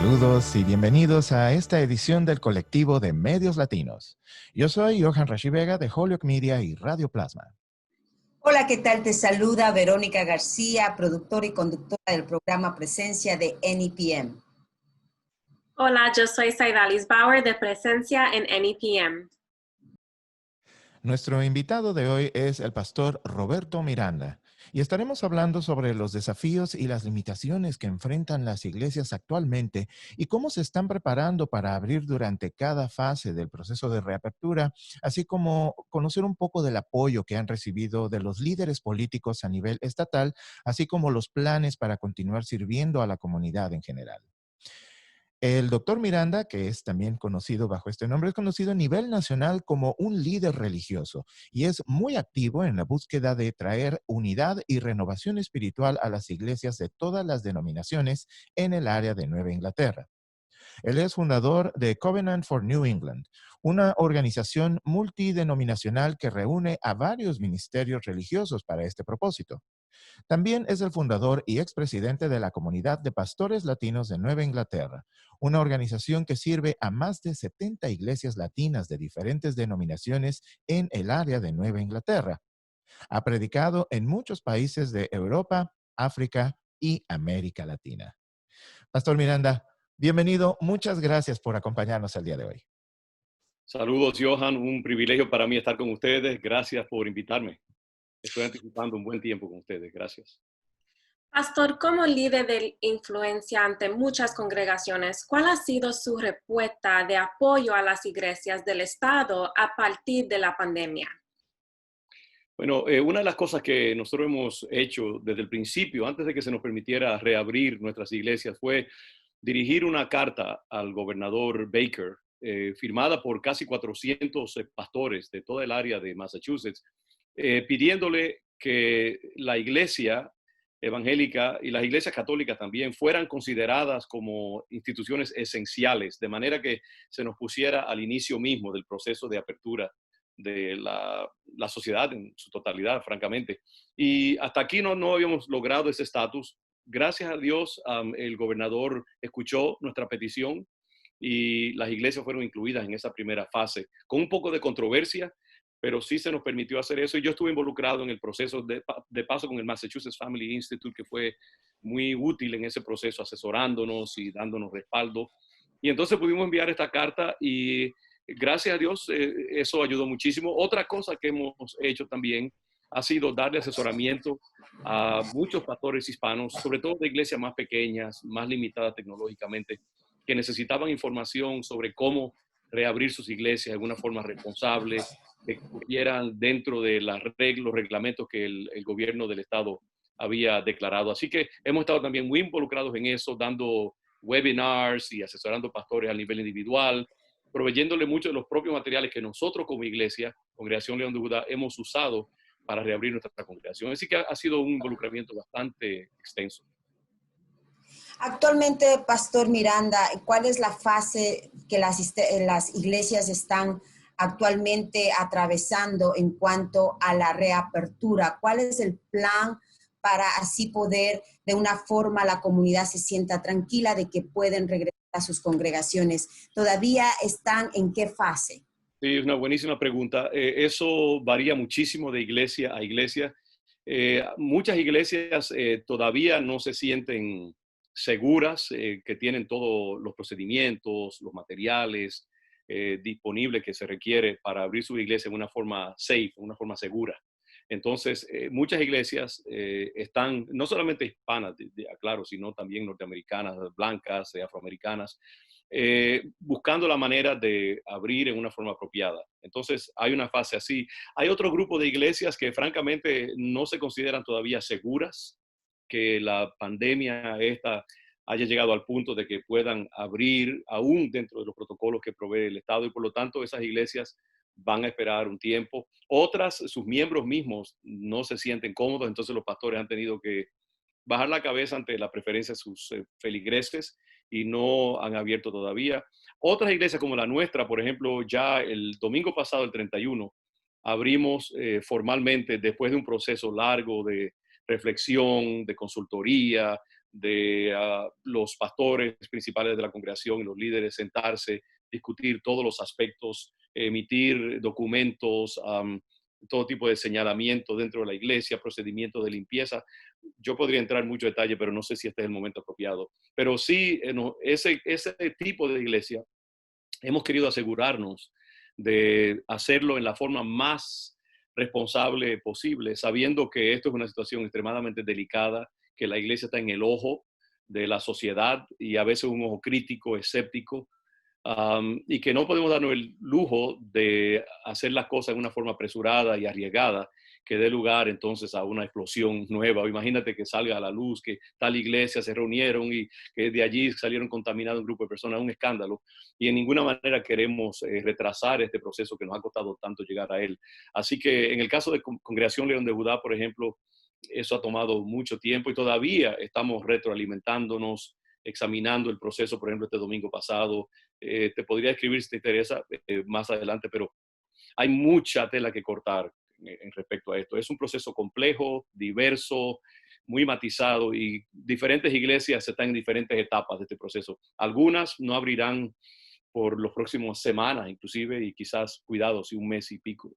Saludos y bienvenidos a esta edición del colectivo de Medios Latinos. Yo soy Johan Rashi Vega de Holyoke Media y Radio Plasma. Hola, ¿qué tal? Te saluda Verónica García, productora y conductora del programa Presencia de NEPM. Hola, yo soy Saidalis Bauer de Presencia en NEPM. Nuestro invitado de hoy es el pastor Roberto Miranda y estaremos hablando sobre los desafíos y las limitaciones que enfrentan las iglesias actualmente y cómo se están preparando para abrir durante cada fase del proceso de reapertura, así como conocer un poco del apoyo que han recibido de los líderes políticos a nivel estatal, así como los planes para continuar sirviendo a la comunidad en general. El doctor Miranda, que es también conocido bajo este nombre, es conocido a nivel nacional como un líder religioso y es muy activo en la búsqueda de traer unidad y renovación espiritual a las iglesias de todas las denominaciones en el área de Nueva Inglaterra. Él es fundador de Covenant for New England, una organización multidenominacional que reúne a varios ministerios religiosos para este propósito. También es el fundador y expresidente de la Comunidad de Pastores Latinos de Nueva Inglaterra, una organización que sirve a más de 70 iglesias latinas de diferentes denominaciones en el área de Nueva Inglaterra. Ha predicado en muchos países de Europa, África y América Latina. Pastor Miranda, bienvenido. Muchas gracias por acompañarnos el día de hoy. Saludos, Johan. Un privilegio para mí estar con ustedes. Gracias por invitarme. Estoy anticipando un buen tiempo con ustedes. Gracias. Pastor, como líder de influencia ante muchas congregaciones, ¿cuál ha sido su respuesta de apoyo a las iglesias del Estado a partir de la pandemia? Bueno, una de las cosas que nosotros hemos hecho desde el principio, antes de que se nos permitiera reabrir nuestras iglesias, fue dirigir una carta al gobernador Baker, firmada por casi 400 pastores de toda el área de Massachusetts, pidiéndole que la iglesia evangélica y las iglesias católicas también fueran consideradas como instituciones esenciales, de manera que se nos pusiera al inicio mismo del proceso de apertura de la sociedad en su totalidad, francamente. Y hasta aquí no habíamos logrado ese estatus. Gracias a Dios, el gobernador escuchó nuestra petición y las iglesias fueron incluidas en esa primera fase, con un poco de controversia, pero sí se nos permitió hacer eso. Y yo estuve involucrado en el proceso de paso con el Massachusetts Family Institute, que fue muy útil en ese proceso, asesorándonos y dándonos respaldo. Y entonces pudimos enviar esta carta y gracias a Dios eso ayudó muchísimo. Otra cosa que hemos hecho también ha sido darle asesoramiento a muchos pastores hispanos, sobre todo de iglesias más pequeñas, más limitadas tecnológicamente, que necesitaban información sobre cómo reabrir sus iglesias de alguna forma responsable, que estuvieran dentro de los reglamentos que el gobierno del estado había declarado. Así que hemos estado también muy involucrados en eso, dando webinars y asesorando pastores a nivel individual, proveyéndole muchos de los propios materiales que nosotros como iglesia, Congregación León de Judá, hemos usado para reabrir nuestra congregación. Así que ha sido un involucramiento bastante extenso. Actualmente, Pastor Miranda, ¿cuál es la fase que las iglesias están actualmente atravesando en cuanto a la reapertura? ¿Cuál es el plan para así poder, de una forma, la comunidad se sienta tranquila de que pueden regresar a sus congregaciones? ¿Todavía están en qué fase? Sí, es una buenísima pregunta. Eso varía muchísimo de iglesia a iglesia. Muchas iglesias todavía no se sienten seguras, que tienen todos los procedimientos, los materiales disponibles que se requiere para abrir su iglesia en una forma safe, una forma segura. Entonces, muchas iglesias están, no solamente hispanas, claro, sino también norteamericanas, blancas, afroamericanas, buscando la manera de abrir en una forma apropiada. Entonces, hay una fase así. Hay otro grupo de iglesias que francamente no se consideran todavía seguras, que la pandemia esta haya llegado al punto de que puedan abrir aún dentro de los protocolos que provee el Estado, y por lo tanto esas iglesias van a esperar un tiempo. Otras, sus miembros mismos no se sienten cómodos, entonces los pastores han tenido que bajar la cabeza ante la preferencia de sus feligreses y no han abierto todavía. Otras iglesias como la nuestra, por ejemplo, ya el domingo pasado, el 31, abrimos formalmente después de un proceso largo de reflexión, de consultoría, de los pastores principales de la congregación y los líderes sentarse, discutir todos los aspectos, emitir documentos, todo tipo de señalamiento dentro de la iglesia, procedimientos de limpieza. Yo podría entrar en mucho detalle, pero no sé si este es el momento apropiado. Pero sí, no, ese tipo de iglesia, hemos querido asegurarnos de hacerlo en la forma más responsable posible, sabiendo que esto es una situación extremadamente delicada, que la iglesia está en el ojo de la sociedad y a veces un ojo crítico, escéptico, y que no podemos darnos el lujo de hacer las cosas de una forma apresurada y arriesgada que dé lugar entonces a una explosión nueva. O imagínate que salga a la luz que tal iglesia se reunieron y que de allí salieron contaminados un grupo de personas, un escándalo. Y en ninguna manera queremos retrasar este proceso que nos ha costado tanto llegar a él. Así que en el caso de Congregación León de Judá, por ejemplo, eso ha tomado mucho tiempo y todavía estamos retroalimentándonos, examinando el proceso. Por ejemplo, este domingo pasado, te podría escribir si te interesa más adelante, pero hay mucha tela que cortar en respecto a esto. Es un proceso complejo, diverso, muy matizado y diferentes iglesias están en diferentes etapas de este proceso. Algunas no abrirán por los próximos semanas inclusive y quizás, cuidado, si un mes y pico,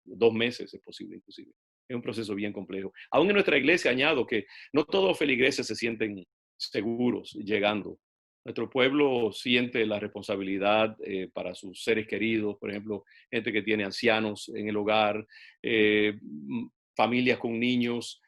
2 meses es posible inclusive. Es un proceso bien complejo. Aún en nuestra iglesia añado que no todos los feligreses se sienten seguros llegando. Nuestro pueblo siente la responsabilidad para sus seres queridos, por ejemplo, gente que tiene ancianos en el hogar, familias con niños,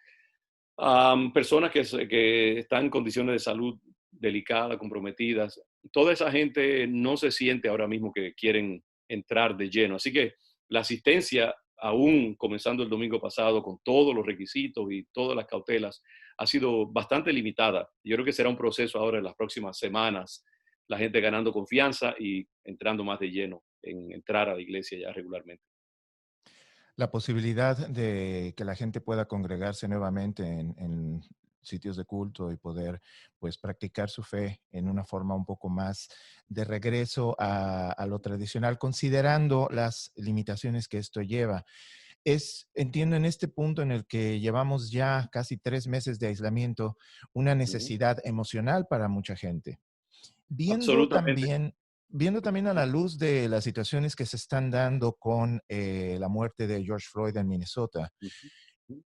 personas que están en condiciones de salud delicadas, comprometidas. Toda esa gente no se siente ahora mismo que quieren entrar de lleno. Así que la asistencia, aún comenzando el domingo pasado con todos los requisitos y todas las cautelas, ha sido bastante limitada. Yo creo que será un proceso ahora en las próximas semanas, la gente ganando confianza y entrando más de lleno en entrar a la iglesia ya regularmente. La posibilidad de que la gente pueda congregarse nuevamente en sitios de culto y poder pues practicar su fe en una forma un poco más de regreso a lo tradicional, considerando las limitaciones que esto lleva. Entiendo en este punto en el que llevamos ya casi 3 meses de aislamiento, una Ujú. necesidad emocional para mucha gente. Viendo Absolutamente. también, viendo también a la luz de las situaciones que se están dando con la muerte de George Floyd en Minnesota, Ujú.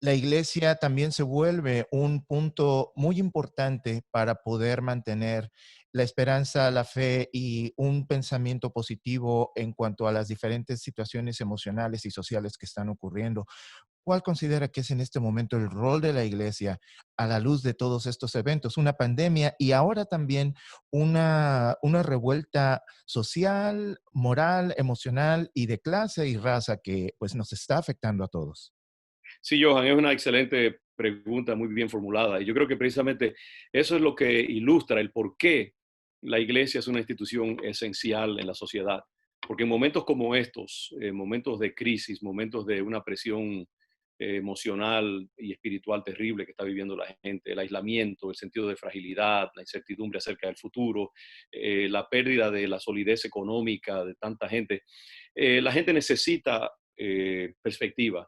la iglesia también se vuelve un punto muy importante para poder mantener la esperanza, la fe y un pensamiento positivo en cuanto a las diferentes situaciones emocionales y sociales que están ocurriendo. ¿Cuál considera que es en este momento el rol de la iglesia a la luz de todos estos eventos? Una pandemia y ahora también una revuelta social, moral, emocional y de clase y raza que pues nos está afectando a todos. Sí, Johan, es una excelente pregunta, muy bien formulada. Y yo creo que precisamente eso es lo que ilustra el por qué la iglesia es una institución esencial en la sociedad. Porque en momentos como estos, momentos de crisis, momentos de una presión emocional y espiritual terrible que está viviendo la gente, el aislamiento, el sentido de fragilidad, la incertidumbre acerca del futuro, la pérdida de la solidez económica de tanta gente, la gente necesita perspectiva,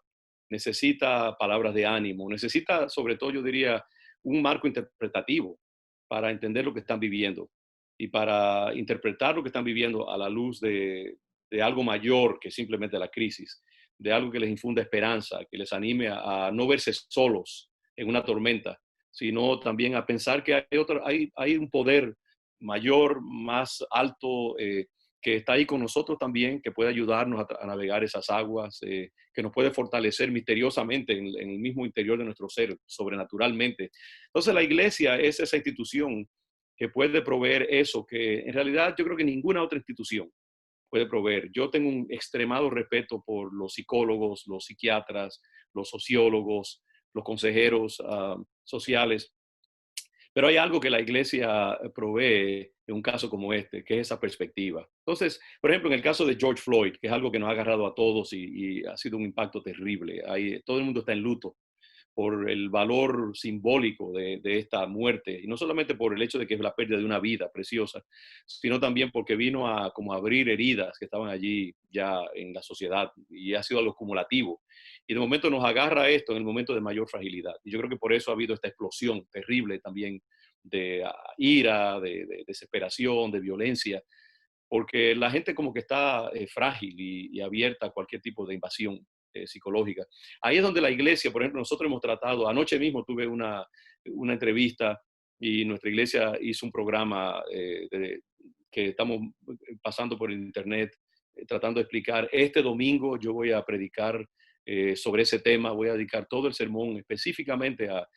necesita palabras de ánimo, necesita, sobre todo, yo diría, un marco interpretativo para entender lo que están viviendo y para interpretar lo que están viviendo a la luz de algo mayor que simplemente la crisis, de algo que les infunda esperanza, que les anime a no verse solos en una tormenta, sino también a pensar que hay un poder mayor, más alto, que está ahí con nosotros también, que puede ayudarnos a navegar esas aguas, que nos puede fortalecer misteriosamente en el mismo interior de nuestro ser, sobrenaturalmente. Entonces la iglesia es esa institución que puede proveer eso, que en realidad yo creo que ninguna otra institución puede proveer. Yo tengo un extremado respeto por los psicólogos, los psiquiatras, los sociólogos, los consejeros sociales, pero hay algo que la iglesia provee en un caso como este, que es esa perspectiva. Entonces, por ejemplo, en el caso de George Floyd, que es algo que nos ha agarrado a todos y ha sido un impacto terrible, todo el mundo está en luto por el valor simbólico de esta muerte, y no solamente por el hecho de que es la pérdida de una vida preciosa, sino también porque vino a como abrir heridas que estaban allí ya en la sociedad, y ha sido algo acumulativo. Y de momento nos agarra esto en el momento de mayor fragilidad. Y yo creo que por eso ha habido esta explosión terrible también de ira, de desesperación, de violencia, porque la gente como que está frágil y abierta a cualquier tipo de invasión psicológica. Ahí es donde la iglesia, por ejemplo, nosotros hemos tratado, anoche mismo tuve una entrevista y nuestra iglesia hizo un programa que estamos pasando por el internet, tratando de explicar. Este domingo yo voy a predicar sobre ese tema, voy a dedicar todo el sermón específicamente a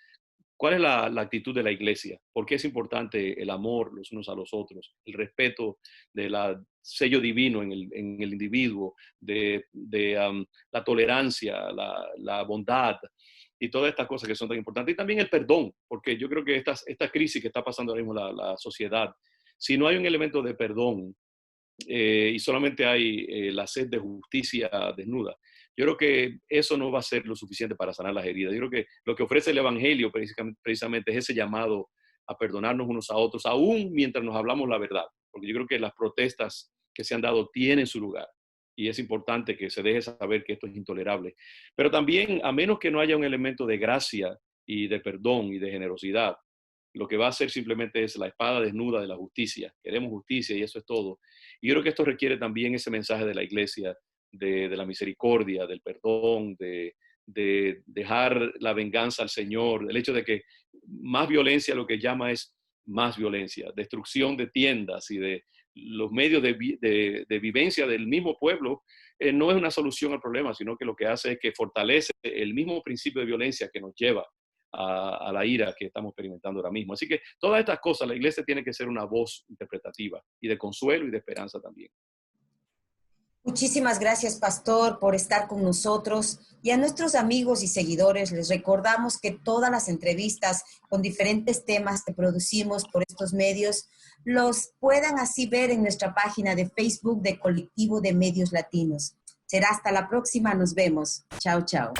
cuál es la actitud de la iglesia, por qué es importante el amor los unos a los otros, el respeto del sello divino en el individuo, la tolerancia, la bondad y todas estas cosas que son tan importantes. Y también el perdón, porque yo creo que esta crisis que está pasando ahora mismo la sociedad, si no hay un elemento de perdón, y solamente hay la sed de justicia desnuda, yo creo que eso no va a ser lo suficiente para sanar las heridas. Yo creo que lo que ofrece el Evangelio precisamente es ese llamado a perdonarnos unos a otros, aún mientras nos hablamos la verdad, porque yo creo que las protestas que se han dado tienen su lugar y es importante que se deje saber que esto es intolerable. Pero también, a menos que no haya un elemento de gracia y de perdón y de generosidad, lo que va a hacer simplemente es la espada desnuda de la justicia. Queremos justicia y eso es todo. Y yo creo que esto requiere también ese mensaje de la iglesia, de la misericordia, del perdón, de dejar la venganza al Señor, el hecho de que más violencia lo que llama es más violencia, destrucción de tiendas y de los medios de vivencia del mismo pueblo, no es una solución al problema, sino que lo que hace es que fortalece el mismo principio de violencia que nos lleva a la ira que estamos experimentando ahora mismo. Así que todas estas cosas, la iglesia tiene que ser una voz interpretativa y de consuelo y de esperanza también. Muchísimas gracias, Pastor, por estar con nosotros. Y a nuestros amigos y seguidores les recordamos que todas las entrevistas con diferentes temas que producimos por estos medios los puedan así ver en nuestra página de Facebook de Colectivo de Medios Latinos. Será hasta la próxima. Nos vemos. Chao, chao.